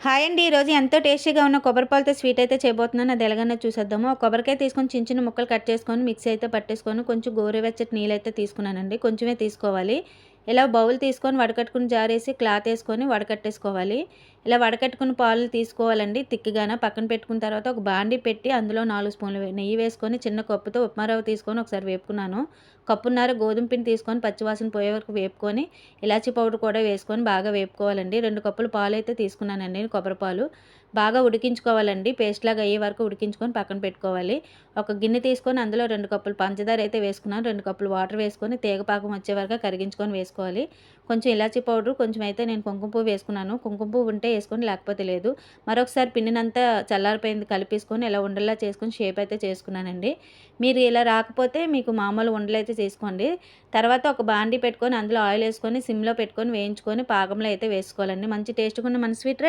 Hi అండి. ఈరోజు ఎంతో టేస్టీగా ఉన్న కొబ్బరి పాలతో స్వీట్ అయితే చేయబోతున్నాను. అది ఎలాగన్నా చూసేద్దాము. ఒక కొబ్బరికాయ తీసుకొని చిన్న చిన్న ముక్కలు కట్ చేసుకొని మిక్సీ అయితే పట్టేసుకొని కొంచెం గోరువెచ్చటి నీళ్ళైతే తీసుకున్నానండి. కొంచెమే తీసుకోవాలి. ఇలా బౌల్ తీసుకొని వడకట్టుకుని జారేసి క్లాత్ వేసుకొని వడకట్టేసుకోవాలి. ఇలా వడకట్టుకున్న పాలు తీసుకోవాలండి తిక్కిగాన. పక్కన పెట్టుకున్న తర్వాత ఒక బాండీ పెట్టి అందులో 4 స్పూన్లు నెయ్యి వేసుకొని చిన్న కప్పుతో ఉప్మా రవ్వ తీసుకొని ఒకసారి వేపుకున్నాను. కప్పున్నర గోధుమ పిండి తీసుకొని పచ్చివాసన పోయే వరకు వేపుకొని ఇలాచీ పౌడర్ కూడా వేసుకొని బాగా వేపుకోవాలండి. 2 కప్పులు పాలైతే తీసుకున్నానండి కొబ్బరి పాలు. బాగా ఉడికించుకోవాలండి. పేస్ట్‌లాగా అయ్యే వరకు ఉడికించుకొని పక్కన పెట్టుకోవాలి. ఒక గిన్నె తీసుకొని అందులో 2 కప్పులు పంచదార అయితే వేసుకున్నాను. 2 కప్పులు వాటర్ వేసుకొని తీగ పాకం వచ్చే వరకు కరిగించుకొని వేసుకోవాలి. కొంచెం ఇలాచీ పౌడర్ కొంచెం అయితే నేను కుంకుమ పువ్వు వేసుకున్నాను. కుంకుమ పువ్వు ఉంటే వేసుకోండి లేకపోతే లేదు. మరొకసారి పిండినంతా చల్లారిపోయింది కలిపేసుకొని ఇలా ఉండల్లా చేసుకొని షేప్ అయితే చేసుకున్నానండి. మీరు ఇలా రాకపోతే మీకు మామూలు ఉండలైతే చేసుకోండి. తర్వాత ఒక బాండీ పెట్టుకొని అందులో ఆయిల్ వేసుకొని సిమ్‌లో పెట్టుకొని వేయించుకొని పాకంలో అయితే వేసుకోవాలండి. మంచి టేస్ట్‌గా ఉన్న మన స్వీట్ రెడీ.